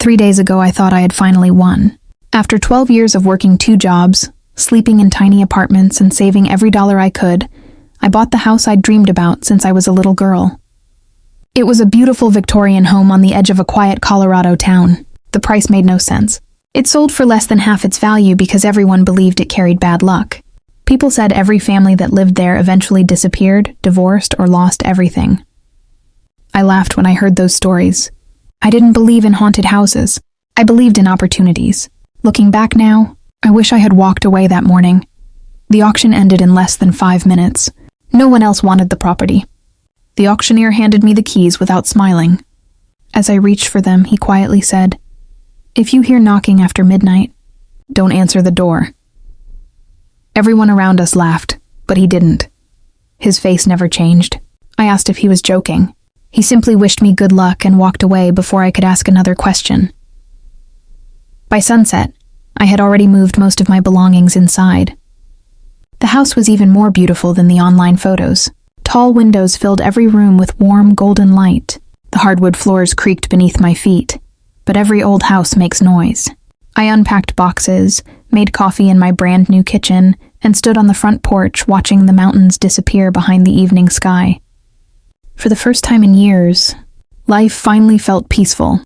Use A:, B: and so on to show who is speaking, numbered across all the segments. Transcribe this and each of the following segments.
A: 3 days ago, I thought I had finally won. After 12 years of working 2 jobs, sleeping in tiny apartments, and saving every dollar I could, I bought the house I'd dreamed about since I was a little girl. It was a beautiful Victorian home on the edge of a quiet Colorado town. The price made no sense. It sold for less than half its value because everyone believed it carried bad luck. People said every family that lived there eventually disappeared, divorced, or lost everything. I laughed when I heard those stories. I didn't believe in haunted houses. I believed in opportunities. Looking back now, I wish I had walked away that morning. The auction ended in less than 5 minutes. No one else wanted the property. The auctioneer handed me the keys without smiling. As I reached for them, he quietly said, "If you hear knocking after midnight, don't answer the door." Everyone around us laughed, but he didn't. His face never changed. I asked if he was joking. He simply wished me good luck and walked away before I could ask another question. By sunset, I had already moved most of my belongings inside. The house was even more beautiful than the online photos. Tall windows filled every room with warm, golden light. The hardwood floors creaked beneath my feet, but every old house makes noise. I unpacked boxes, made coffee in my brand new kitchen, and stood on the front porch watching the mountains disappear behind the evening sky. For the first time in years, life finally felt peaceful.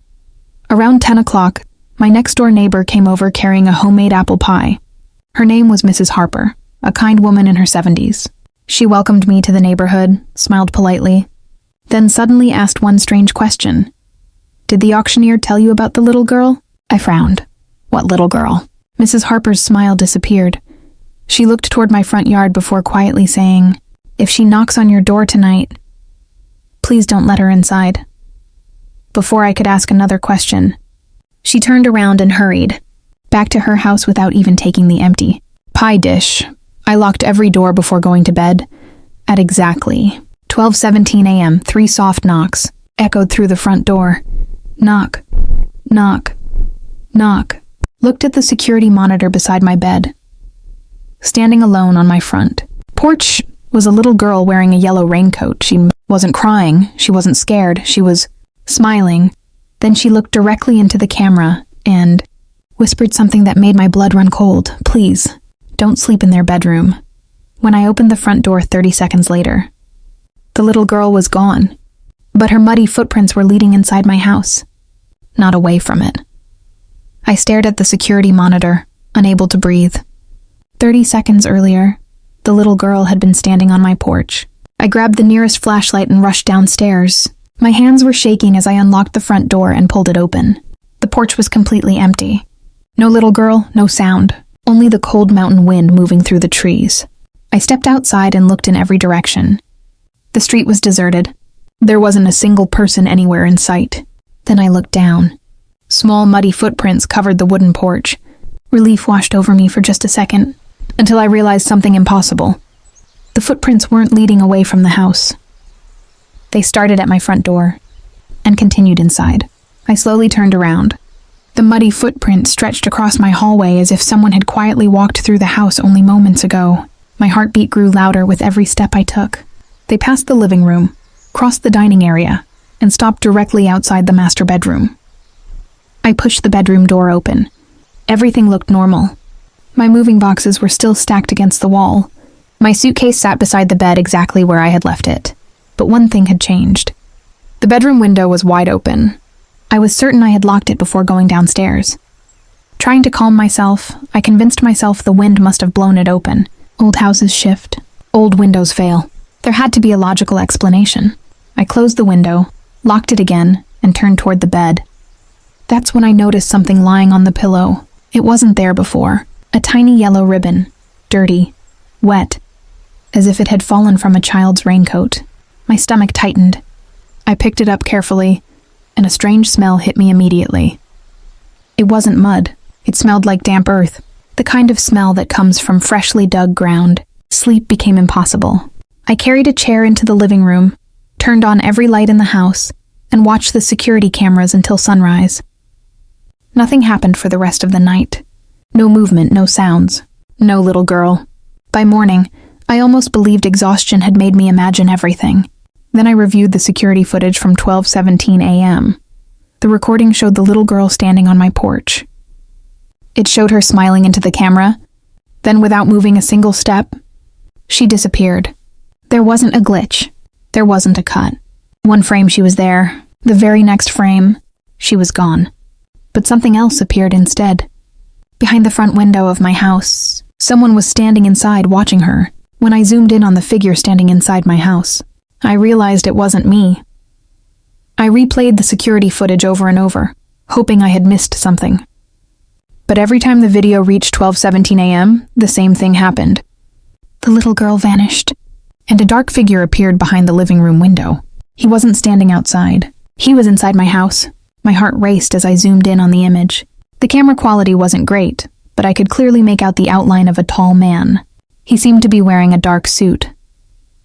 A: Around 10 o'clock, my next-door neighbor came over carrying a homemade apple pie. Her name was Mrs. Harper, a kind woman in her 70s. She welcomed me to the neighborhood, smiled politely, then suddenly asked one strange question. "Did the auctioneer tell you about the little girl?" I frowned. "What little girl?" Mrs. Harper's smile disappeared. She looked toward my front yard before quietly saying, "If she knocks on your door tonight, please don't let her inside." Before I could ask another question, she turned around and hurried back to her house without even taking the empty pie dish. I locked every door before going to bed. At exactly 12:17 a.m., 3 soft knocks echoed through the front door. Knock, knock, knock. Looked at the security monitor beside my bed. Standing alone on my front porch was a little girl wearing a yellow raincoat. She wasn't crying, she wasn't scared, she was smiling. Then she looked directly into the camera and whispered something that made my blood run cold. "Please, don't sleep in their bedroom." When I opened the front door 30 seconds later, the little girl was gone, but her muddy footprints were leading inside my house, not away from it. I stared at the security monitor, unable to breathe. 30 seconds earlier, the little girl had been standing on my porch. I grabbed the nearest flashlight and rushed downstairs. My hands were shaking as I unlocked the front door and pulled it open. The porch was completely empty. No little girl, no sound, only the cold mountain wind moving through the trees. I stepped outside and looked in every direction. The street was deserted. There wasn't a single person anywhere in sight. Then I looked down. Small, muddy footprints covered the wooden porch. Relief washed over me for just a second, until I realized something impossible. The footprints weren't leading away from the house. They started at my front door and continued inside. I slowly turned around. The muddy footprint stretched across my hallway as if someone had quietly walked through the house only moments ago. My heartbeat grew louder with every step I took. They passed the living room, crossed the dining area, and stopped directly outside the master bedroom. I pushed the bedroom door open. Everything looked normal. My moving boxes were still stacked against the wall. My suitcase sat beside the bed exactly where I had left it. But one thing had changed. The bedroom window was wide open. I was certain I had locked it before going downstairs. Trying to calm myself, I convinced myself the wind must have blown it open. Old houses shift. Old windows fail. There had to be a logical explanation. I closed the window, locked it again, and turned toward the bed. That's when I noticed something lying on the pillow. It wasn't there before. A tiny yellow ribbon. Dirty. Wet. As if it had fallen from a child's raincoat. My stomach tightened. I picked it up carefully, and a strange smell hit me immediately. It wasn't mud. It smelled like damp earth, the kind of smell that comes from freshly dug ground. Sleep became impossible. I carried a chair into the living room, turned on every light in the house, and watched the security cameras until sunrise. Nothing happened for the rest of the night. No movement, no sounds. No little girl. By morning, I almost believed exhaustion had made me imagine everything. Then I reviewed the security footage from 12:17 a.m. The recording showed the little girl standing on my porch. It showed her smiling into the camera. Then, without moving a single step, she disappeared. There wasn't a glitch. There wasn't a cut. One frame she was there. The very next frame, she was gone. But something else appeared instead. Behind the front window of my house, someone was standing inside watching her. When I zoomed in on the figure standing inside my house, I realized it wasn't me. I replayed the security footage over and over, hoping I had missed something. But every time the video reached 12:17 a.m., the same thing happened. The little girl vanished, and a dark figure appeared behind the living room window. He wasn't standing outside. He was inside my house. My heart raced as I zoomed in on the image. The camera quality wasn't great, but I could clearly make out the outline of a tall man. He seemed to be wearing a dark suit,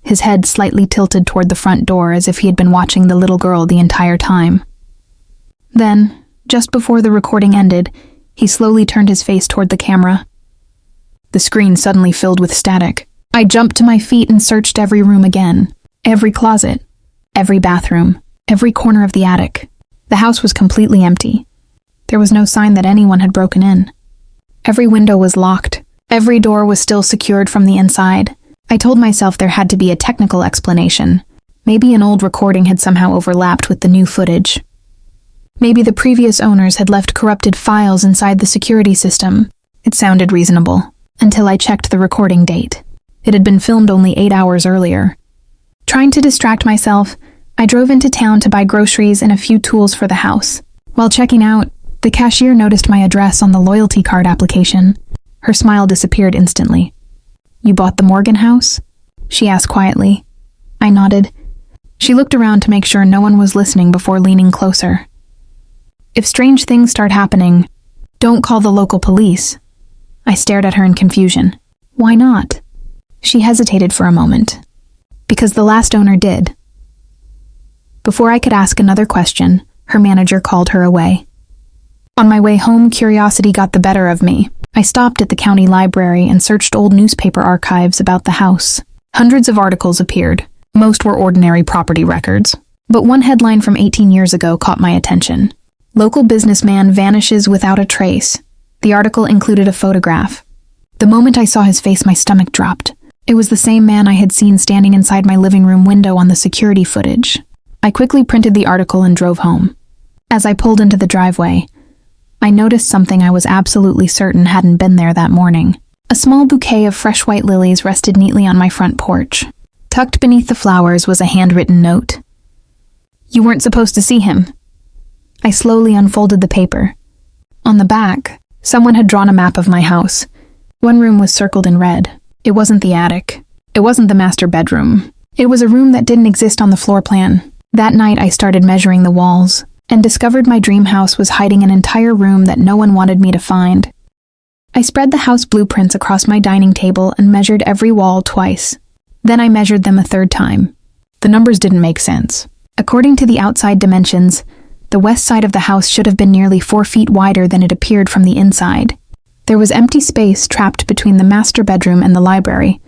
A: his head slightly tilted toward the front door as if he had been watching the little girl the entire time. Then, just before the recording ended, he slowly turned his face toward the camera. The screen suddenly filled with static. I jumped to my feet and searched every room again. Every closet, every bathroom, every corner of the attic. The house was completely empty. There was no sign that anyone had broken in. Every window was locked. Every door was still secured from the inside. I told myself there had to be a technical explanation. Maybe an old recording had somehow overlapped with the new footage. Maybe the previous owners had left corrupted files inside the security system. It sounded reasonable, until I checked the recording date. It had been filmed only 8 hours earlier. Trying to distract myself, I drove into town to buy groceries and a few tools for the house. While checking out, the cashier noticed my address on the loyalty card application. Her smile disappeared instantly. "You bought the Morgan house?" she asked quietly. I nodded. She looked around to make sure no one was listening before leaning closer. "If strange things start happening, don't call the local police." I stared at her in confusion. "Why not?" She hesitated for a moment. "Because the last owner did." Before I could ask another question, her manager called her away. On my way home, curiosity got the better of me. I stopped at the county library and searched old newspaper archives about the house. Hundreds of articles appeared. Most were ordinary property records. But one headline from 18 years ago caught my attention. "Local businessman vanishes without a trace." The article included a photograph. The moment I saw his face, my stomach dropped. It was the same man I had seen standing inside my living room window on the security footage. I quickly printed the article and drove home. As I pulled into the driveway, I noticed something I was absolutely certain hadn't been there that morning. A small bouquet of fresh white lilies rested neatly on my front porch. Tucked beneath the flowers was a handwritten note. "You weren't supposed to see him." I slowly unfolded the paper. On the back, someone had drawn a map of my house. One room was circled in red. It wasn't the attic. It wasn't the master bedroom. It was a room that didn't exist on the floor plan. That night I started measuring the walls, and discovered my dream house was hiding an entire room that no one wanted me to find. I spread the house blueprints across my dining table and measured every wall twice. Then I measured them a third time. The numbers didn't make sense. According to the outside dimensions, the west side of the house should have been nearly 4 feet wider than it appeared from the inside. There was empty space trapped between the master bedroom and the library,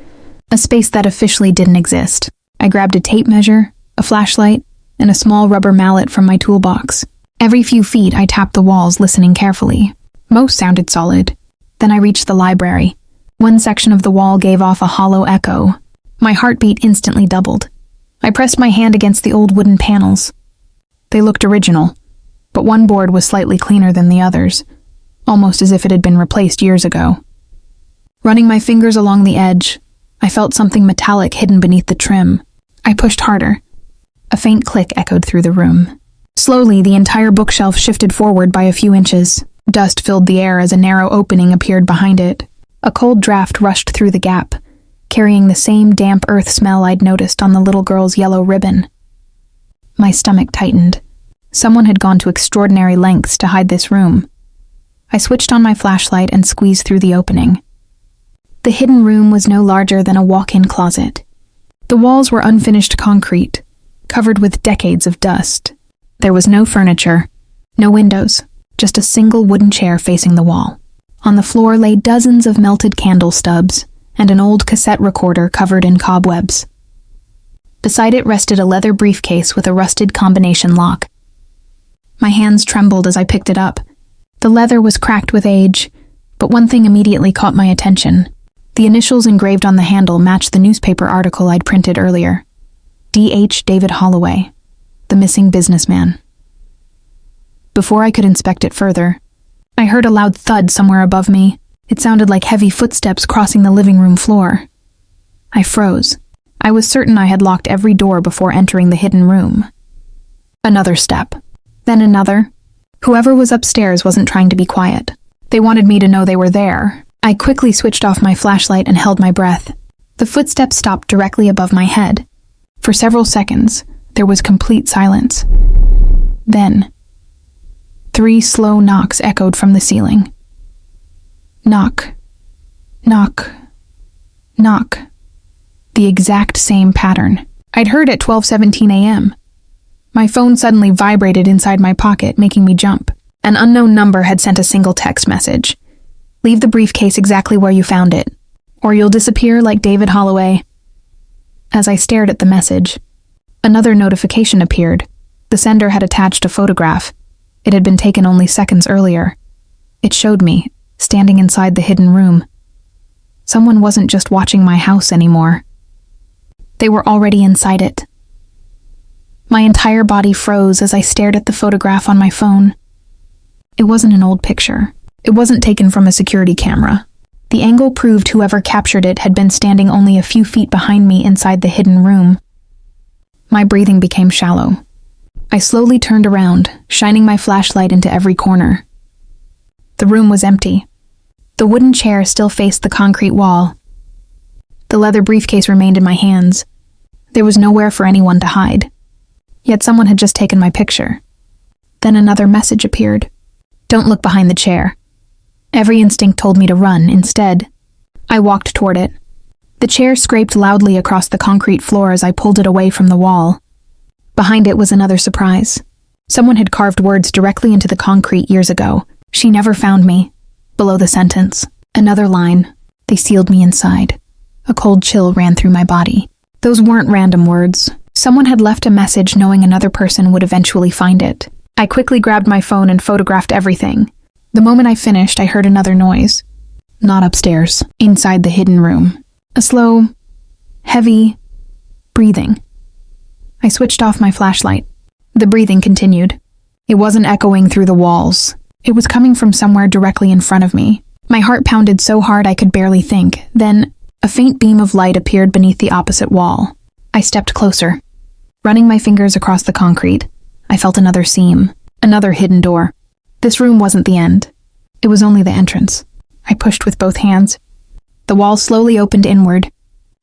A: a space that officially didn't exist. I grabbed a tape measure, a flashlight, and a small rubber mallet from my toolbox. Every few feet I tapped the walls, listening carefully. Most sounded solid. Then I reached the library. One section of the wall gave off a hollow echo. My heartbeat instantly doubled. I pressed my hand against the old wooden panels. They looked original, but one board was slightly cleaner than the others, almost as if it had been replaced years ago. Running my fingers along the edge, I felt something metallic hidden beneath the trim. I pushed harder. A faint click echoed through the room. Slowly, the entire bookshelf shifted forward by a few inches. Dust filled the air as a narrow opening appeared behind it. A cold draft rushed through the gap, carrying the same damp earth smell I'd noticed on the little girl's yellow ribbon. My stomach tightened. Someone had gone to extraordinary lengths to hide this room. I switched on my flashlight and squeezed through the opening. The hidden room was no larger than a walk-in closet. The walls were unfinished concrete, covered with decades of dust. There was no furniture, no windows, just a single wooden chair facing the wall. On the floor lay dozens of melted candle stubs and an old cassette recorder covered in cobwebs. Beside it rested a leather briefcase with a rusted combination lock. My hands trembled as I picked it up. The leather was cracked with age, but one thing immediately caught my attention. The initials engraved on the handle matched the newspaper article I'd printed earlier. D.H. David Holloway, the missing businessman. Before I could inspect it further, I heard a loud thud somewhere above me. It sounded like heavy footsteps crossing the living room floor. I froze. I was certain I had locked every door before entering the hidden room. Another step. Then another. Whoever was upstairs wasn't trying to be quiet. They wanted me to know they were there. I quickly switched off my flashlight and held my breath. The footsteps stopped directly above my head. For several seconds, there was complete silence. Then, 3 slow knocks echoed from the ceiling. Knock. Knock. Knock. The exact same pattern. I'd heard at 12:17 a.m. My phone suddenly vibrated inside my pocket, making me jump. An unknown number had sent a single text message. Leave the briefcase exactly where you found it, or you'll disappear like David Holloway. As I stared at the message, another notification appeared. The sender had attached a photograph. It had been taken only seconds earlier. It showed me, standing inside the hidden room. Someone wasn't just watching my house anymore. They were already inside it. My entire body froze as I stared at the photograph on my phone. It wasn't an old picture. It wasn't taken from a security camera. The angle proved whoever captured it had been standing only a few feet behind me inside the hidden room. My breathing became shallow. I slowly turned around, shining my flashlight into every corner. The room was empty. The wooden chair still faced the concrete wall. The leather briefcase remained in my hands. There was nowhere for anyone to hide. Yet someone had just taken my picture. Then another message appeared. Don't look behind the chair. Every instinct told me to run. Instead, I walked toward it. The chair scraped loudly across the concrete floor as I pulled it away from the wall. Behind it was another surprise. Someone had carved words directly into the concrete years ago. She never found me. Below the sentence, another line. They sealed me inside. A cold chill ran through my body. Those weren't random words. Someone had left a message knowing another person would eventually find it. I quickly grabbed my phone and photographed everything. The moment I finished, I heard another noise. Not upstairs, inside the hidden room. A slow, heavy breathing. I switched off my flashlight. The breathing continued. It wasn't echoing through the walls. It was coming from somewhere directly in front of me. My heart pounded so hard I could barely think. Then, a faint beam of light appeared beneath the opposite wall. I stepped closer. Running my fingers across the concrete, I felt another seam, another hidden door. This room wasn't the end. It was only the entrance. I pushed with both hands. The wall slowly opened inward.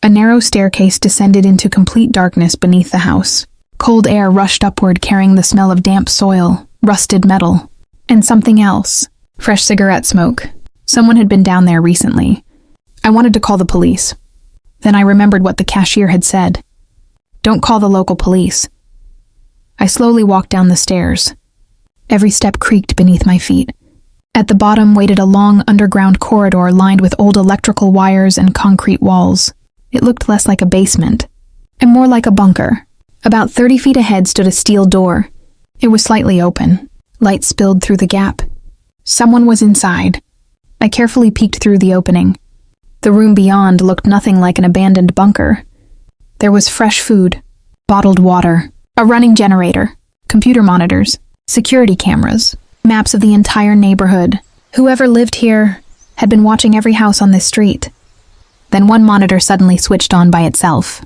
A: A narrow staircase descended into complete darkness beneath the house. Cold air rushed upward, carrying the smell of damp soil, rusted metal, and something else. Fresh cigarette smoke. Someone had been down there recently. I wanted to call the police. Then I remembered what the cashier had said. Don't call the local police. I slowly walked down the stairs. Every step creaked beneath my feet. At the bottom waited a long underground corridor lined with old electrical wires and concrete walls. It looked less like a basement, and more like a bunker. About 30 feet ahead stood a steel door. It was slightly open. Light spilled through the gap. Someone was inside. I carefully peeked through the opening. The room beyond looked nothing like an abandoned bunker. There was fresh food, bottled water, a running generator, computer monitors, security cameras, maps of the entire neighborhood. Whoever lived here had been watching every house on this street. Then one monitor suddenly switched on by itself.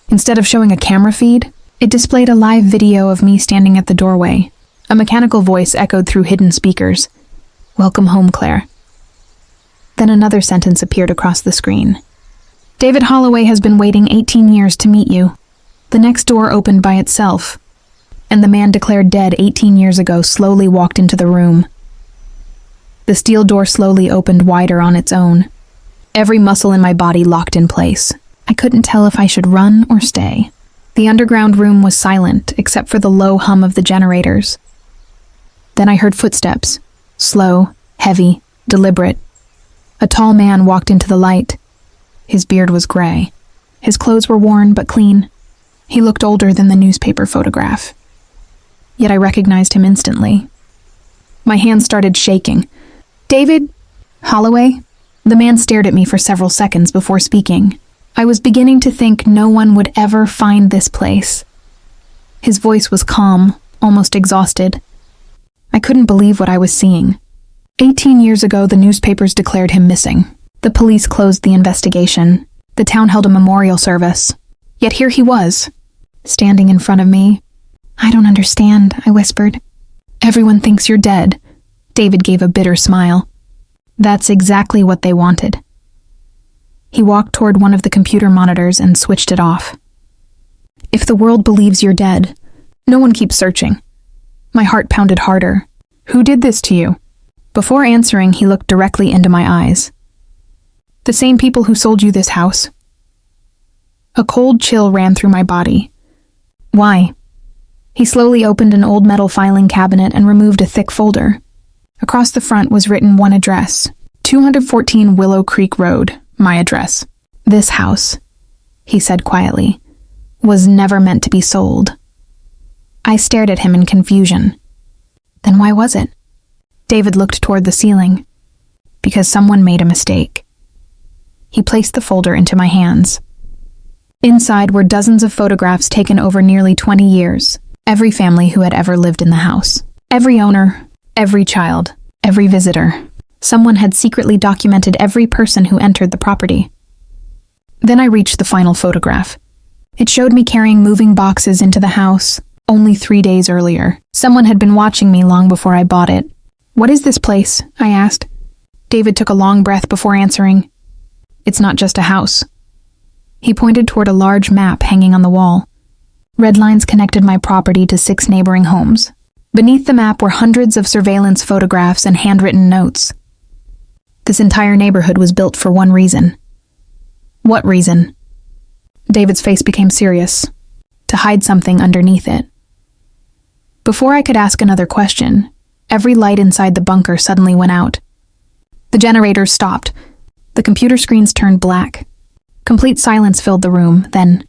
A: Instead of showing a camera feed, it displayed a live video of me standing at the doorway. A mechanical voice echoed through hidden speakers. "Welcome home, Claire." Then another sentence appeared across the screen. "David Holloway has been waiting 18 years to meet you." The next door opened by itself, and the man declared dead 18 years ago slowly walked into the room. The steel door slowly opened wider on its own. Every muscle in my body locked in place. I couldn't tell if I should run or stay. The underground room was silent, except for the low hum of the generators. Then I heard footsteps. Slow, heavy, deliberate. A tall man walked into the light. His beard was gray. His clothes were worn but clean. He looked older than the newspaper photograph. yet I recognized him instantly. My hand started shaking. "David? Holloway?" The man stared at me for several seconds before speaking. I was beginning to think no one would ever find this place. His voice was calm, almost exhausted. I couldn't believe what I was seeing. 18 years ago, the newspapers declared him missing. The police closed the investigation. The town held a memorial service. Yet here he was, standing in front of me. "I don't understand," I whispered. "Everyone thinks you're dead." David gave a bitter smile. "That's exactly what they wanted." He walked toward one of the computer monitors and switched it off. "If the world believes you're dead, no one keeps searching." My heart pounded harder. "Who did this to you?" Before answering, he looked directly into my eyes. "The same people who sold you this house." A cold chill ran through my body. "Why?" He slowly opened an old metal filing cabinet and removed a thick folder. Across the front was written one address, 214 Willow Creek Road, my address. "This house," he said quietly, "was never meant to be sold." I stared at him in confusion. Then why was it? David looked toward the ceiling. "Because someone made a mistake." He placed the folder into my hands. Inside were dozens of photographs taken over nearly 20 years, every family who had ever lived in the house. Every owner, every child, every visitor. Someone had secretly documented every person who entered the property. Then I reached the final photograph. It showed me carrying moving boxes into the house only 3 days earlier. Someone had been watching me long before I bought it. "What is this place?" I asked. David took a long breath before answering. "It's not just a house." He pointed toward a large map hanging on the wall. Red lines connected my property to 6 neighboring homes. Beneath the map were hundreds of surveillance photographs and handwritten notes. This entire neighborhood was built for one reason. What reason? David's face became serious. To hide something underneath it. Before I could ask another question, every light inside the bunker suddenly went out. The generators stopped. The computer screens turned black. Complete silence filled the room, then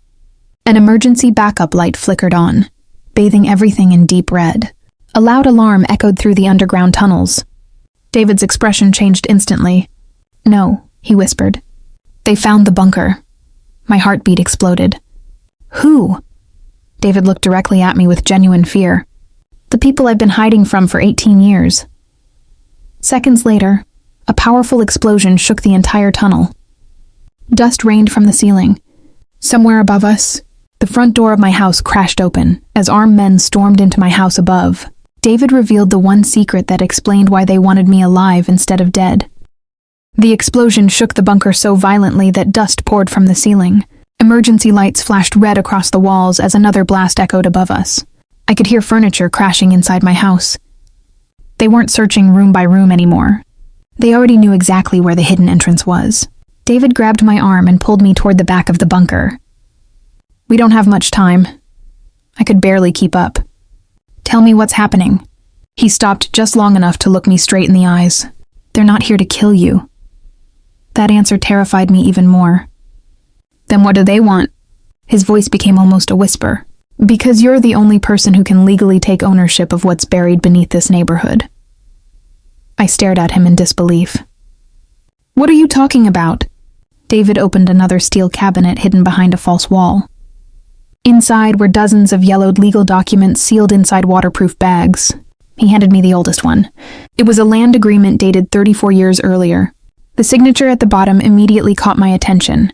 A: an emergency backup light flickered on, bathing everything in deep red. A loud alarm echoed through the underground tunnels. David's expression changed instantly. "No," he whispered. "They found the bunker." My heartbeat exploded. "Who?" David looked directly at me with genuine fear. "The people I've been hiding from for 18 years. Seconds later, a powerful explosion shook the entire tunnel. Dust rained from the ceiling. Somewhere above us, the front door of my house crashed open as armed men stormed into my house above. David revealed the one secret that explained why they wanted me alive instead of dead. The explosion shook the bunker so violently that dust poured from the ceiling. Emergency lights flashed red across the walls as another blast echoed above us. I could hear furniture crashing inside my house. They weren't searching room by room anymore. They already knew exactly where the hidden entrance was. David grabbed my arm and pulled me toward the back of the bunker. "We don't have much time." I could barely keep up. "Tell me what's happening." He stopped just long enough to look me straight in the eyes. "They're not here to kill you." That answer terrified me even more. "Then what do they want?" His voice became almost a whisper. "Because you're the only person who can legally take ownership of what's buried beneath this neighborhood." I stared at him in disbelief. "What are you talking about?" David opened another steel cabinet hidden behind a false wall. Inside were dozens of yellowed legal documents sealed inside waterproof bags. He handed me the oldest one. It was a land agreement dated 34 years earlier. The signature at the bottom immediately caught my attention.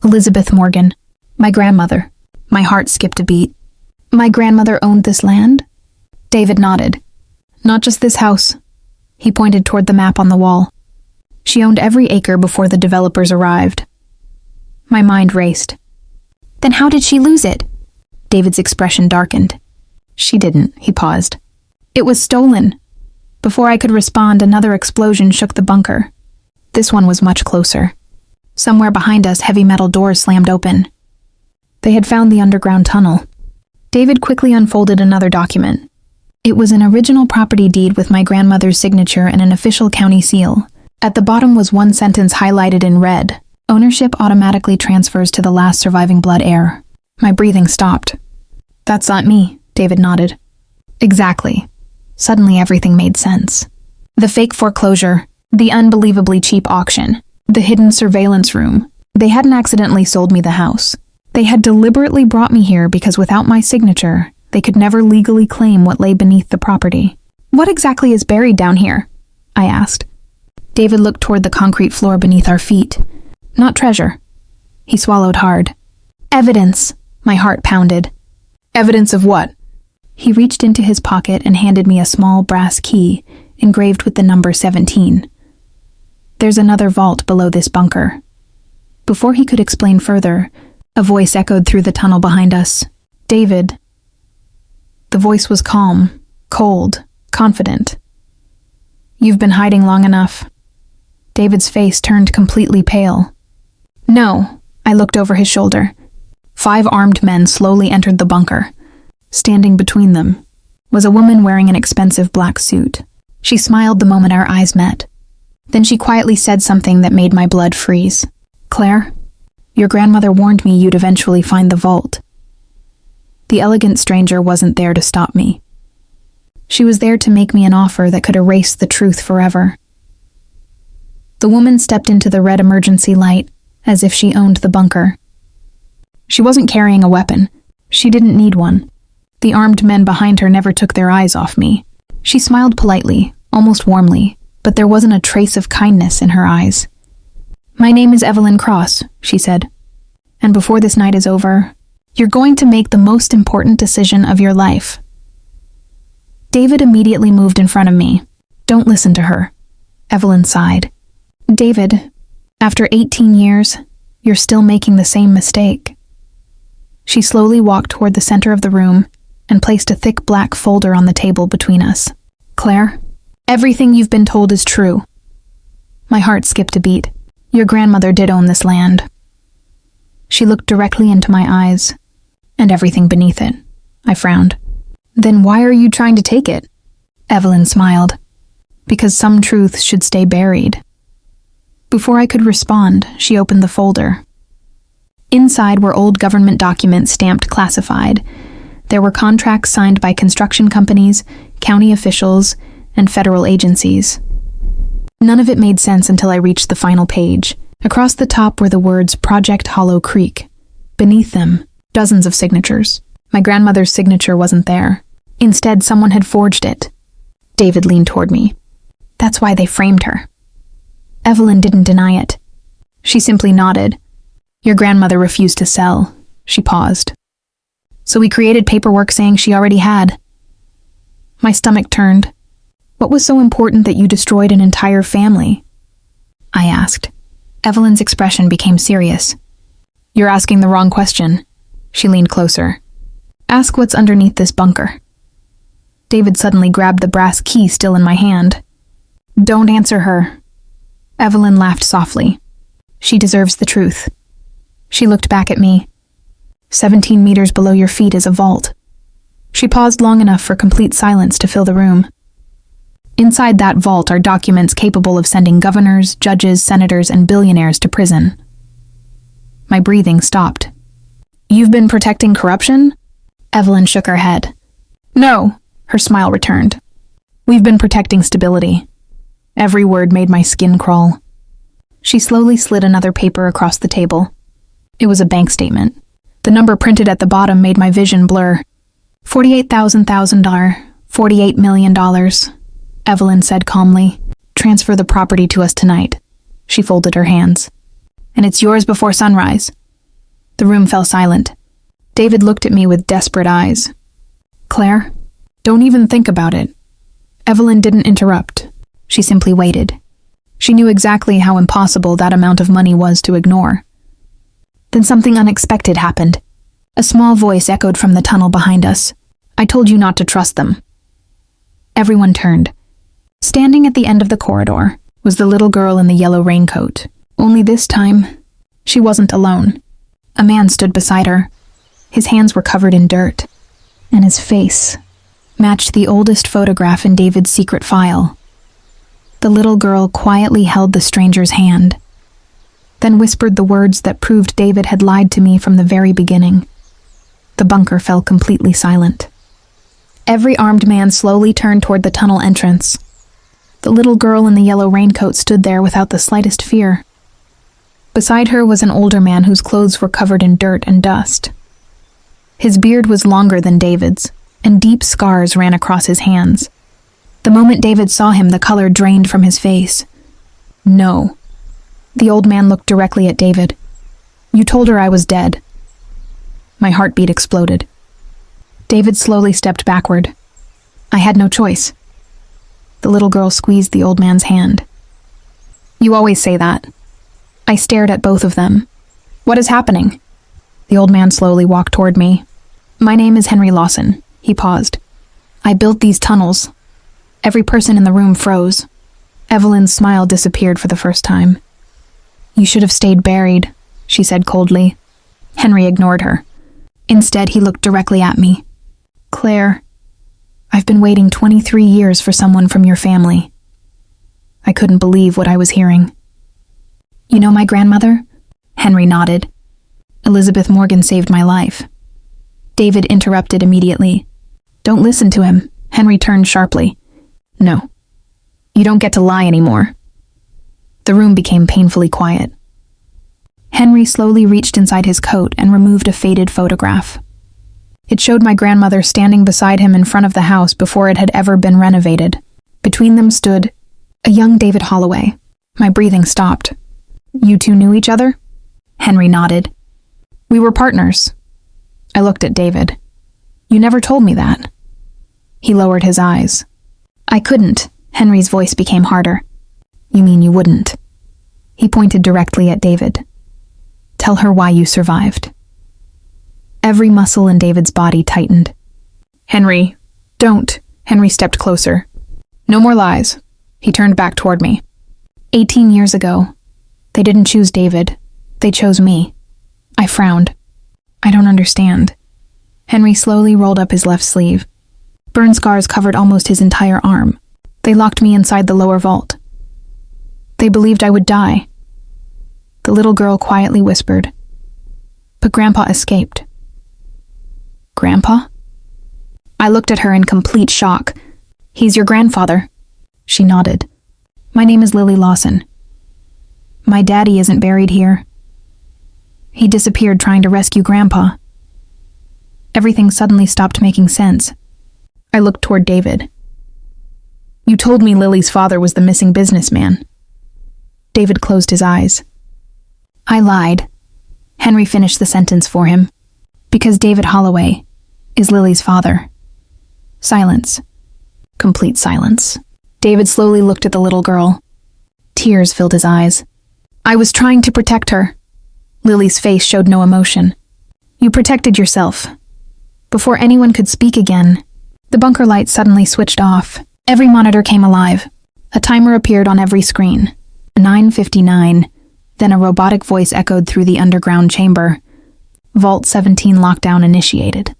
A: Elizabeth Morgan, my grandmother. My heart skipped a beat. "My grandmother owned this land?" David nodded. "Not just this house." He pointed toward the map on the wall. "She owned every acre before the developers arrived." My mind raced. "Then how did she lose it?" David's expression darkened. "She didn't," he paused. "It was stolen." Before I could respond, another explosion shook the bunker. This one was much closer. Somewhere behind us, heavy metal doors slammed open. They had found the underground tunnel. David quickly unfolded another document. It was an original property deed with my grandmother's signature and an official county seal. At the bottom was one sentence highlighted in red. "Ownership automatically transfers to the last surviving blood heir." My breathing stopped. "That's not me," David nodded. Exactly. Suddenly everything made sense. The fake foreclosure, the unbelievably cheap auction, the hidden surveillance room. They hadn't accidentally sold me the house. They had deliberately brought me here because without my signature, they could never legally claim what lay beneath the property. What exactly is buried down here? I asked. David looked toward the concrete floor beneath our feet. Not treasure. He swallowed hard. Evidence. My heart pounded. Evidence of what? He reached into his pocket and handed me a small brass key engraved with the number 17. There's another vault below this bunker. Before he could explain further, a voice echoed through the tunnel behind us. David. The voice was calm, cold, confident. You've been hiding long enough. David's face turned completely pale. No, I looked over his shoulder. 5 armed men slowly entered the bunker. Standing between them was a woman wearing an expensive black suit. She smiled the moment our eyes met. Then she quietly said something that made my blood freeze. Claire, your grandmother warned me you'd eventually find the vault. The elegant stranger wasn't there to stop me. She was there to make me an offer that could erase the truth forever. The woman stepped into the red emergency light as if she owned the bunker. She wasn't carrying a weapon. She didn't need one. The armed men behind her never took their eyes off me. She smiled politely, almost warmly, but there wasn't a trace of kindness in her eyes. My name is Evelyn Cross, she said. And before this night is over, you're going to make the most important decision of your life. David immediately moved in front of me. Don't listen to her. Evelyn sighed. David, after 18 years, you're still making the same mistake. She slowly walked toward the center of the room and placed a thick black folder on the table between us. Claire, everything you've been told is true. My heart skipped a beat. Your grandmother did own this land. She looked directly into my eyes, and everything beneath it. I frowned. Then why are you trying to take it? Evelyn smiled. Because some truths should stay buried. Before I could respond, she opened the folder. Inside were old government documents stamped classified. There were contracts signed by construction companies, county officials, and federal agencies. None of it made sense until I reached the final page. Across the top were the words Project Hollow Creek. Beneath them, dozens of signatures. My grandmother's signature wasn't there. Instead, someone had forged it. David leaned toward me. That's why they framed her. Evelyn didn't deny it. She simply nodded. Your grandmother refused to sell. She paused. So we created paperwork saying she already had. My stomach turned. What was so important that you destroyed an entire family? I asked. Evelyn's expression became serious. You're asking the wrong question. She leaned closer. Ask what's underneath this bunker. David suddenly grabbed the brass key still in my hand. Don't answer her. Evelyn laughed softly. She deserves the truth. She looked back at me. 17 meters below your feet is a vault. She paused long enough for complete silence to fill the room. Inside that vault are documents capable of sending governors, judges, senators, and billionaires to prison. My breathing stopped. You've been protecting corruption? Evelyn shook her head. No, her smile returned. We've been protecting stability. Every word made my skin crawl. She slowly slid another paper across the table. It was a bank statement. The number printed at the bottom made my vision blur. $48,000, $48 million, Evelyn said calmly. Transfer the property to us tonight. She folded her hands. And it's yours before sunrise. The room fell silent. David looked at me with desperate eyes. Claire, don't even think about it. Evelyn didn't interrupt. She simply waited. She knew exactly how impossible that amount of money was to ignore. Then something unexpected happened. A small voice echoed from the tunnel behind us. I told you not to trust them. Everyone turned. Standing at the end of the corridor was the little girl in the yellow raincoat. Only this time, she wasn't alone. A man stood beside her. His hands were covered in dirt, and his face matched the oldest photograph in David's secret file. The little girl quietly held the stranger's hand, then whispered the words that proved David had lied to me from the very beginning. The bunker fell completely silent. Every armed man slowly turned toward the tunnel entrance. The little girl in the yellow raincoat stood there without the slightest fear. Beside her was an older man whose clothes were covered in dirt and dust. His beard was longer than David's, and deep scars ran across his hands. The moment David saw him, the color drained from his face. "No." The old man looked directly at David. "You told her I was dead." My heartbeat exploded. David slowly stepped backward. I had no choice. The little girl squeezed the old man's hand. "You always say that." I stared at both of them. "What is happening?" The old man slowly walked toward me. "My name is Henry Lawson." He paused. "I built these tunnels." Every person in the room froze. Evelyn's smile disappeared for the first time. "You should have stayed buried," she said coldly. Henry ignored her. Instead, he looked directly at me. "Claire, I've been waiting 23 years for someone from your family." I couldn't believe what I was hearing. "You know my grandmother?" Henry nodded. "Elizabeth Morgan saved my life." David interrupted immediately. "Don't listen to him." Henry turned sharply. "No. You don't get to lie anymore." The room became painfully quiet. Henry slowly reached inside his coat and removed a faded photograph. It showed my grandmother standing beside him in front of the house before it had ever been renovated. Between them stood a young David Holloway. My breathing stopped. "You two knew each other?" Henry nodded. "We were partners." I looked at David. "You never told me that." He lowered his eyes. "I couldn't." Henry's voice became harder. "You mean you wouldn't?" He pointed directly at David. "Tell her why you survived." Every muscle in David's body tightened. "Henry, don't." Henry stepped closer. "No more lies." He turned back toward me. 18 years ago, they didn't choose David. They chose me. I frowned. "I don't understand." Henry slowly rolled up his left sleeve. Burn scars covered almost his entire arm. They locked me inside the lower vault. They believed I would die. The little girl quietly whispered, "But Grandpa escaped." "Grandpa?" I looked at her in complete shock. "He's your grandfather." She nodded. "My name is Lily Lawson. My daddy isn't buried here. He disappeared trying to rescue Grandpa." Everything suddenly stopped making sense. I looked toward David. "You told me Lily's father was the missing businessman." David closed his eyes. "I lied." Henry finished the sentence for him. "Because David Holloway is Lily's father." Silence. Complete silence. David slowly looked at the little girl. Tears filled his eyes. "I was trying to protect her." Lily's face showed no emotion. "You protected yourself." Before anyone could speak again, the bunker lights suddenly switched off. Every monitor came alive. A timer appeared on every screen. 9:59. Then a robotic voice echoed through the underground chamber. Vault 17 lockdown initiated.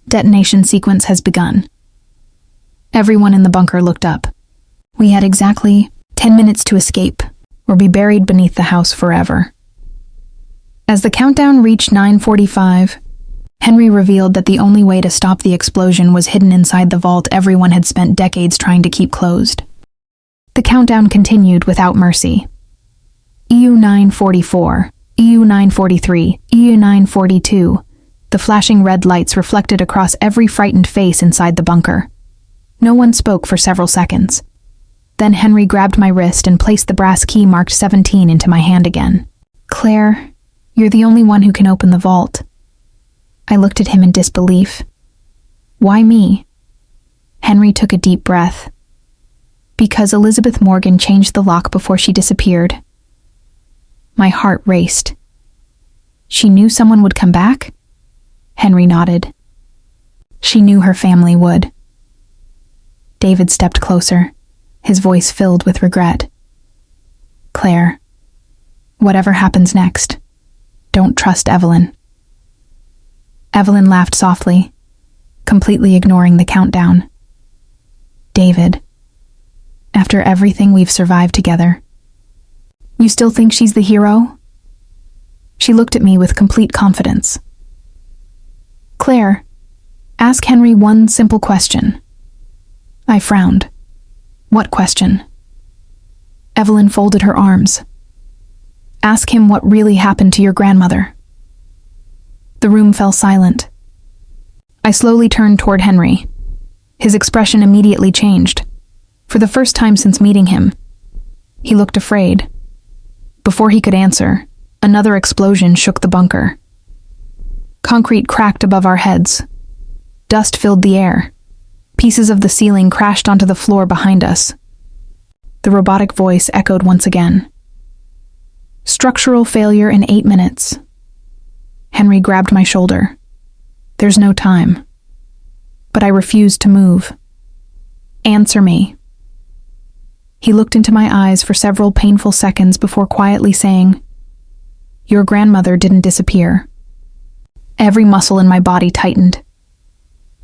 A: Detonation sequence has begun. Everyone in the bunker looked up. We had exactly 10 minutes to escape, or be buried beneath the house forever. As the countdown reached 9:45, Henry revealed that the only way to stop the explosion was hidden inside the vault everyone had spent decades trying to keep closed. The countdown continued without mercy. EU 944, EU 943, EU 942. The flashing red lights reflected across every frightened face inside the bunker. No one spoke for several seconds. Then Henry grabbed my wrist and placed the brass key marked 17 into my hand again. "Claire, you're the only one who can open the vault." I looked at him in disbelief. "Why me?" Henry took a deep breath. "Because Elizabeth Morgan changed the lock before she disappeared." My heart raced. "She knew someone would come back?" Henry nodded. "She knew her family would." David stepped closer, his voice filled with regret. "Claire, whatever happens next, don't trust Evelyn." Evelyn laughed softly, completely ignoring the countdown. "David, after everything we've survived together, you still think she's the hero?" She looked at me with complete confidence. "Claire, Ask Henry one simple question. I frowned. What question? Evelyn folded her arms. Ask him what really happened to your grandmother. The room fell silent. I slowly turned toward Henry. His expression immediately changed. For the first time since meeting him, he looked afraid. Before he could answer, another explosion shook the bunker. Concrete cracked above our heads. Dust filled the air. Pieces of the ceiling crashed onto the floor behind us. The robotic voice echoed once again. Structural failure in 8 minutes. Henry grabbed my shoulder. There's no time. But I refused to move. Answer me. He looked into my eyes for several painful seconds before quietly saying, Your grandmother didn't disappear. Every muscle in my body tightened.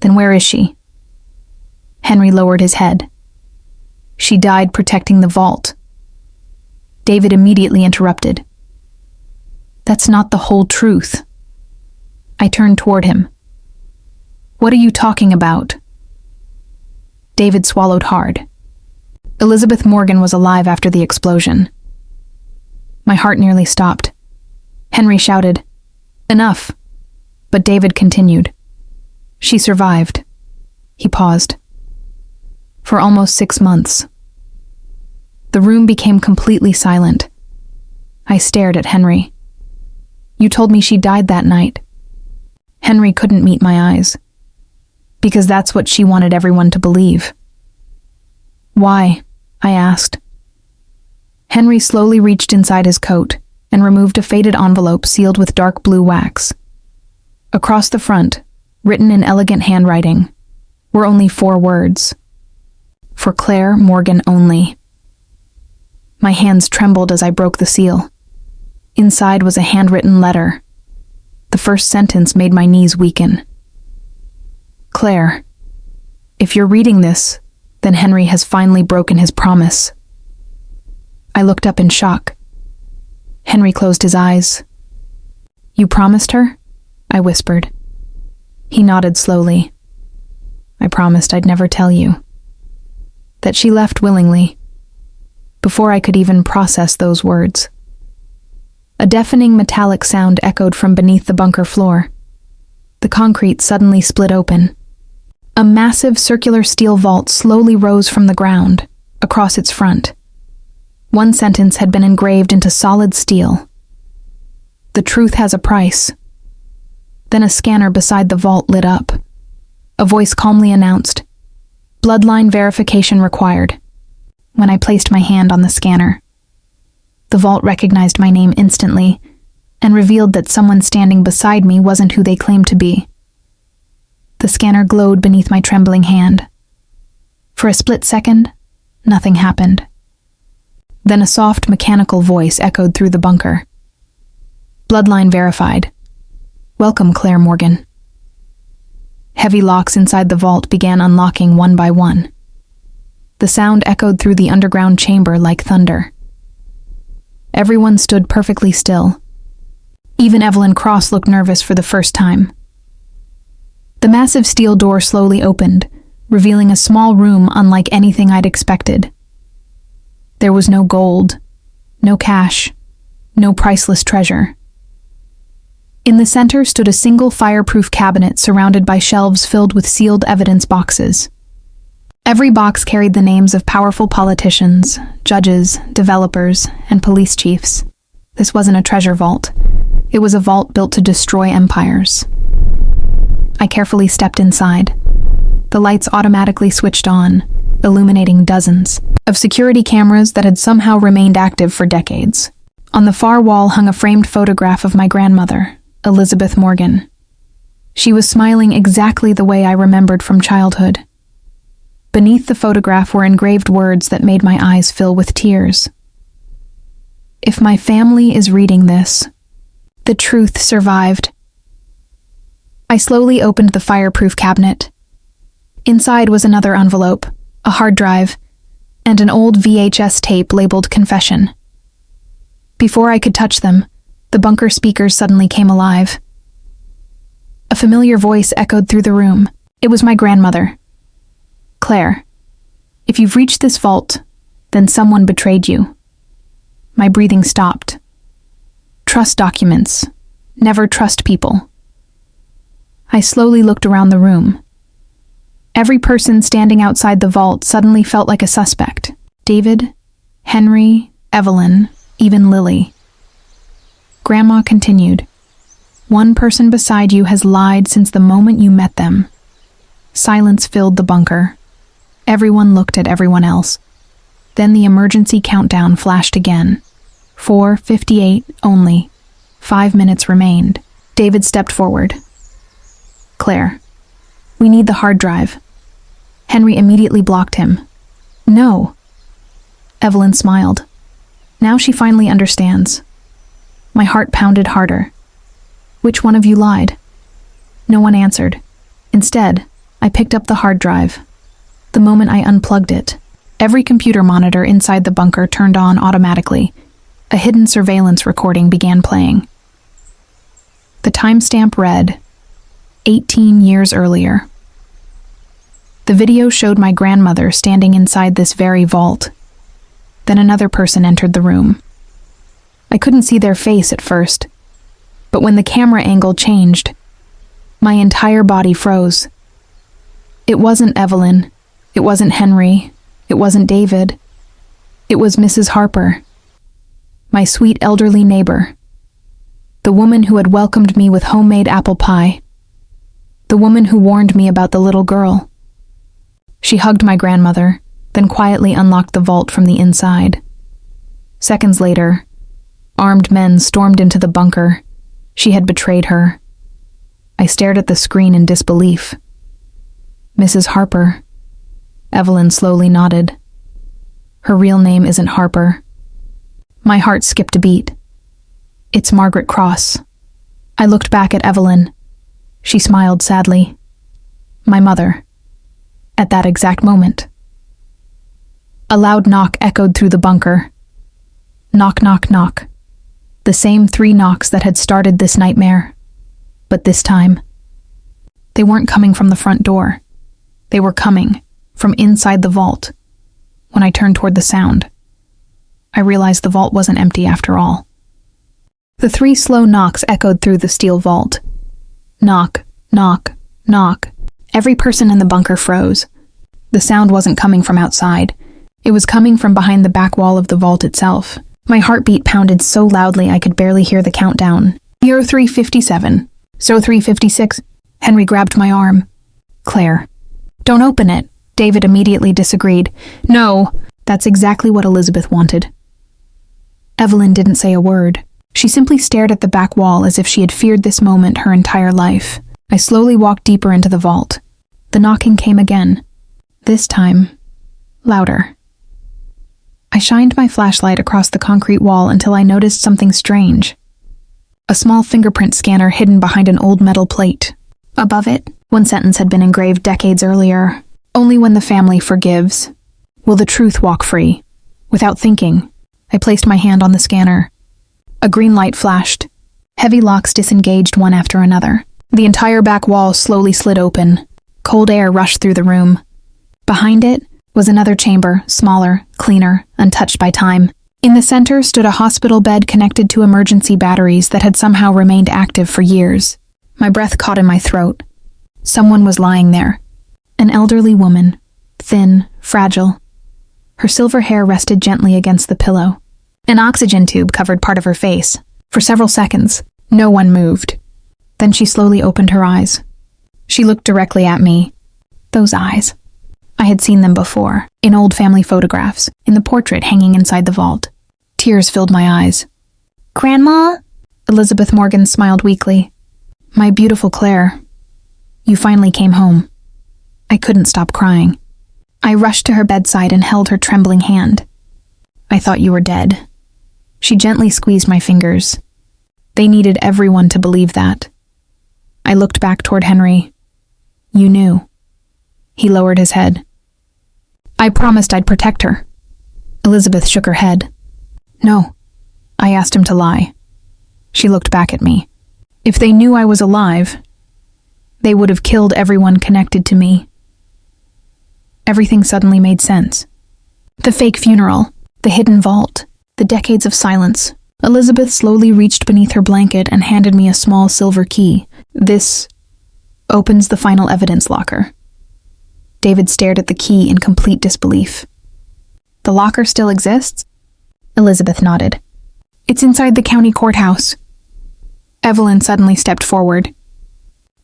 A: Then where is she? Henry lowered his head. She died protecting the vault. David immediately interrupted. That's not the whole truth. I turned toward him. What are you talking about? David swallowed hard. Elizabeth Morgan was alive after the explosion. My heart nearly stopped. Henry shouted, Enough. But David continued. She survived. He paused. For almost 6 months. The room became completely silent. I stared at Henry. You told me she died that night. Henry couldn't meet my eyes. Because that's what she wanted everyone to believe. Why? I asked. Henry slowly reached inside his coat and removed a faded envelope sealed with dark blue wax. Across the front, written in elegant handwriting, were only 4 words. For Claire Morgan only. My hands trembled as I broke the seal. Inside was a handwritten letter. The first sentence made my knees weaken. Claire, if you're reading this, then Henry has finally broken his promise. I looked up in shock. Henry closed his eyes. You promised her? I whispered. He nodded slowly. I promised I'd never tell you. That she left willingly, before I could even process those words. A deafening metallic sound echoed from beneath the bunker floor. The concrete suddenly split open. A massive circular steel vault slowly rose from the ground, across its front. One sentence had been engraved into solid steel. The truth has a price. Then a scanner beside the vault lit up. A voice calmly announced, Bloodline verification required. When I placed my hand on the scanner, the vault recognized my name instantly and revealed that someone standing beside me wasn't who they claimed to be. The scanner glowed beneath my trembling hand. For a split second, nothing happened. Then a soft mechanical voice echoed through the bunker. Bloodline verified. Welcome, Claire Morgan. Heavy locks inside the vault began unlocking one by one. The sound echoed through the underground chamber like thunder. Everyone stood perfectly still. Even Evelyn Cross looked nervous for the first time. The massive steel door slowly opened, revealing a small room unlike anything I'd expected. There was no gold, no cash, no priceless treasure. In the center stood a single fireproof cabinet surrounded by shelves filled with sealed evidence boxes. Every box carried the names of powerful politicians, judges, developers, and police chiefs. This wasn't a treasure vault. It was a vault built to destroy empires. I carefully stepped inside. The lights automatically switched on, illuminating dozens of security cameras that had somehow remained active for decades. On the far wall hung a framed photograph of my grandmother, Elizabeth Morgan. She was smiling exactly the way I remembered from childhood. Beneath the photograph were engraved words that made my eyes fill with tears. If my family is reading this, the truth survived. I slowly opened the fireproof cabinet. Inside was another envelope, a hard drive, and an old VHS tape labeled Confession. Before I could touch them, the bunker speakers suddenly came alive. A familiar voice echoed through the room. It was my grandmother. Claire, if you've reached this vault, then someone betrayed you. My breathing stopped. Trust documents. Never trust people. I slowly looked around the room. Every person standing outside the vault suddenly felt like a suspect. David, Henry, Evelyn, even Lily. Grandma continued. One person beside you has lied since the moment you met them. Silence filled the bunker. Everyone looked at everyone else. Then the emergency countdown flashed again. 4:58 only. 5 minutes remained. David stepped forward. Claire, we need the hard drive. Henry immediately blocked him. No. Evelyn smiled. Now she finally understands. My heart pounded harder. Which one of you lied? No one answered. Instead, I picked up the hard drive. The moment I unplugged it, every computer monitor inside the bunker turned on automatically. A hidden surveillance recording began playing. The timestamp read, 18 years earlier. The video showed my grandmother standing inside this very vault. Then another person entered the room. I couldn't see their face at first, but when the camera angle changed, my entire body froze. It wasn't Evelyn, it wasn't Henry, it wasn't David. It was Mrs. Harper, my sweet elderly neighbor, the woman who had welcomed me with homemade apple pie, the woman who warned me about the little girl. She hugged my grandmother, then quietly unlocked the vault from the inside. Seconds later, armed men stormed into the bunker. She had betrayed her. I stared at the screen in disbelief. Mrs. Harper. Evelyn slowly nodded. Her real name isn't Harper. My heart skipped a beat. It's Margaret Cross. I looked back at Evelyn. She smiled sadly. My mother. At that exact moment. A loud knock echoed through the bunker. Knock, knock, knock. The same 3 knocks that had started this nightmare. But this time, they weren't coming from the front door. They were coming from inside the vault. When I turned toward the sound, I realized the vault wasn't empty after all. The 3 slow knocks echoed through the steel vault. Knock, knock, knock. Every person in the bunker froze. The sound wasn't coming from outside. It was coming from behind the back wall of the vault itself. My heartbeat pounded so loudly I could barely hear the countdown. 03:57. 03:56. Henry grabbed my arm. Claire. Don't open it. David immediately disagreed. No, that's exactly what Elizabeth wanted. Evelyn didn't say a word. She simply stared at the back wall as if she had feared this moment her entire life. I slowly walked deeper into the vault. The knocking came again. This time, louder. I shined my flashlight across the concrete wall until I noticed something strange. A small fingerprint scanner hidden behind an old metal plate. Above it, one sentence had been engraved decades earlier. Only when the family forgives will the truth walk free. Without thinking, I placed my hand on the scanner. A green light flashed. Heavy locks disengaged one after another. The entire back wall slowly slid open. Cold air rushed through the room. Behind it was another chamber, smaller, cleaner, untouched by time. In the center stood a hospital bed connected to emergency batteries that had somehow remained active for years. My breath caught in my throat. Someone was lying there. An elderly woman, thin, fragile. Her silver hair rested gently against the pillow. An oxygen tube covered part of her face. For several seconds, no one moved. Then she slowly opened her eyes. She looked directly at me. Those eyes. I had seen them before, in old family photographs, in the portrait hanging inside the vault. Tears filled my eyes. Grandma? Elizabeth Morgan smiled weakly. My beautiful Claire, you finally came home. I couldn't stop crying. I rushed to her bedside and held her trembling hand. I thought you were dead. She gently squeezed my fingers. They needed everyone to believe that. I looked back toward Henry. You knew. He lowered his head. I promised I'd protect her. Elizabeth shook her head. No. I asked him to lie. She looked back at me. If they knew I was alive, They would have killed everyone connected to me. Everything suddenly made sense. The fake funeral, the hidden vault, the decades of silence. Elizabeth slowly reached beneath her blanket and handed me a small silver key. This opens the final evidence locker. David stared at the key in complete disbelief. The locker still exists? Elizabeth nodded. It's inside the county courthouse. Evelyn suddenly stepped forward.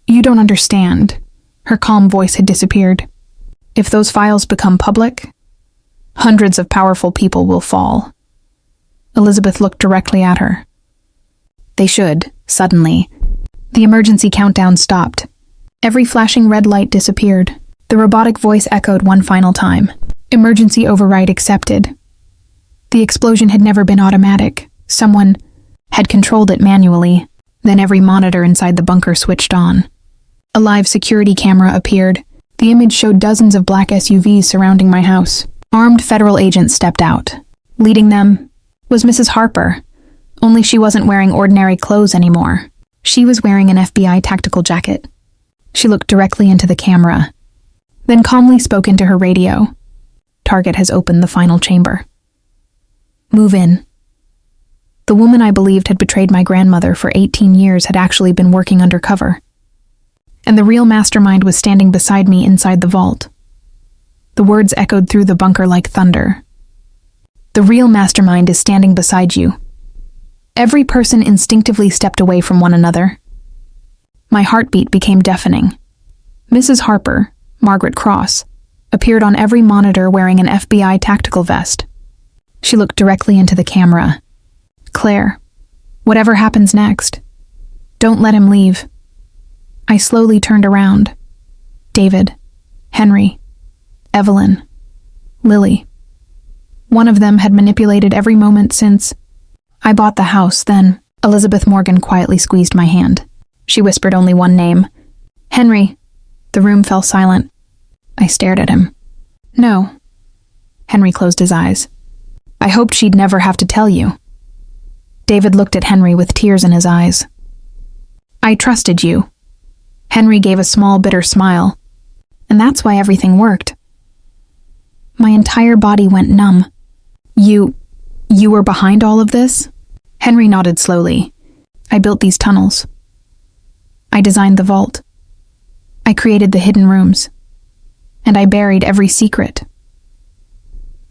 A: You don't understand. Her calm voice had disappeared. If those files become public, hundreds of powerful people will fall. Elizabeth looked directly at her. They should, suddenly. The emergency countdown stopped. Every flashing red light disappeared. The robotic voice echoed one final time. Emergency override accepted. The explosion had never been automatic. Someone had controlled it manually. Then every monitor inside the bunker switched on. A live security camera appeared. The image showed dozens of black SUVs surrounding my house. Armed federal agents stepped out. Leading them was Mrs. Harper, only she wasn't wearing ordinary clothes anymore. She was wearing an FBI tactical jacket. She looked directly into the camera, then calmly spoke into her radio. Target has opened the final chamber. Move in. The woman I believed had betrayed my grandmother for 18 years had actually been working undercover. And the real mastermind was standing beside me inside the vault. The words echoed through the bunker like thunder. The real mastermind is standing beside you. Every person instinctively stepped away from one another. My heartbeat became deafening. Mrs. Harper, Margaret Cross, appeared on every monitor wearing an FBI tactical vest. She looked directly into the camera. Claire, whatever happens next, don't let him leave. I slowly turned around. David, Henry, Evelyn, Lily. One of them had manipulated every moment since I bought the house. Then Elizabeth Morgan quietly squeezed my hand. She whispered only one name. Henry. The room fell silent. I stared at him. No. Henry closed his eyes. I hoped she'd never have to tell you. David looked at Henry with tears in his eyes. I trusted you. Henry gave a small, bitter smile. And that's why everything worked. My entire body went numb. You were behind all of this? Henry nodded slowly. I built these tunnels. I designed the vault. I created the hidden rooms. And I buried every secret.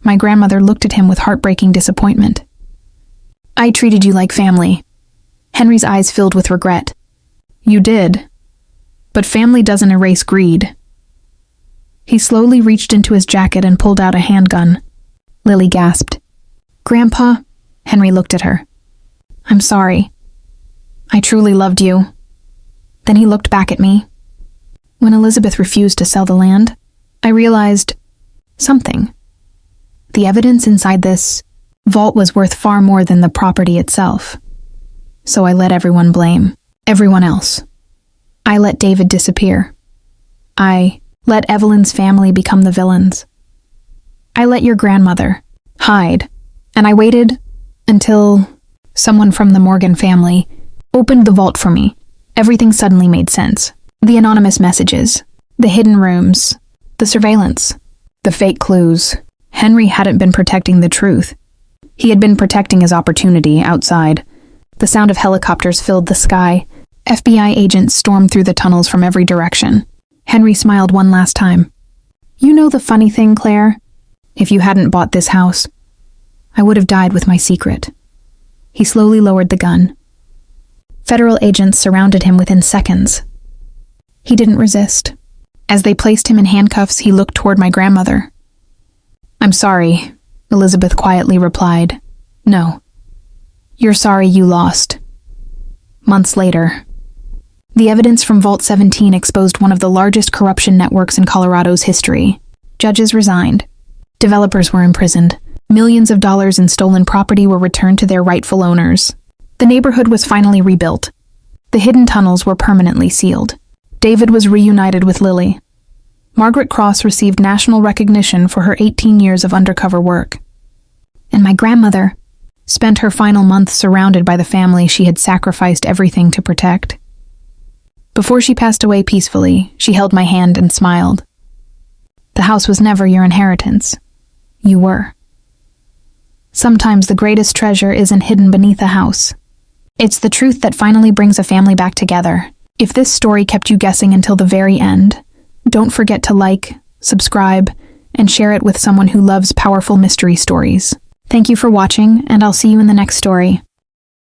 A: My grandmother looked at him with heartbreaking disappointment. I treated you like family. Henry's eyes filled with regret. You did. But family doesn't erase greed. He slowly reached into his jacket and pulled out a handgun. Lily gasped. Grandpa? Henry looked at her. I'm sorry. I truly loved you. Then he looked back at me. When Elizabeth refused to sell the land, I realized something. The evidence inside this vault was worth far more than the property itself. So I let everyone blame everyone else. I let David disappear. I let Evelyn's family become the villains. I let your grandmother hide, and I waited until someone from the Morgan family opened the vault for me. Everything suddenly made sense. The anonymous messages, the hidden rooms, the surveillance, the fake clues. Henry hadn't been protecting the truth. He had been protecting his opportunity outside. The sound of helicopters filled the sky. FBI agents stormed through the tunnels from every direction. Henry smiled one last time. You know the funny thing, Claire? If you hadn't bought this house, I would have died with my secret. He slowly lowered the gun. Federal agents surrounded him within seconds. He didn't resist. As they placed him in handcuffs, he looked toward my grandmother. I'm sorry, Elizabeth quietly replied. No. You're sorry you lost. Months later, the evidence from Vault 17 exposed one of the largest corruption networks in Colorado's history. Judges resigned. Developers were imprisoned. Millions of dollars in stolen property were returned to their rightful owners. The neighborhood was finally rebuilt. The hidden tunnels were permanently sealed. David was reunited with Lily. Margaret Cross received national recognition for her 18 years of undercover work. And my grandmother spent her final months surrounded by the family she had sacrificed everything to protect. Before she passed away peacefully, she held my hand and smiled. The house was never your inheritance. You were. Sometimes the greatest treasure isn't hidden beneath a house. It's the truth that finally brings a family back together. If this story kept you guessing until the very end, don't forget to like, subscribe, and share it with someone who loves powerful mystery stories. Thank you for watching, and I'll see you in the next story.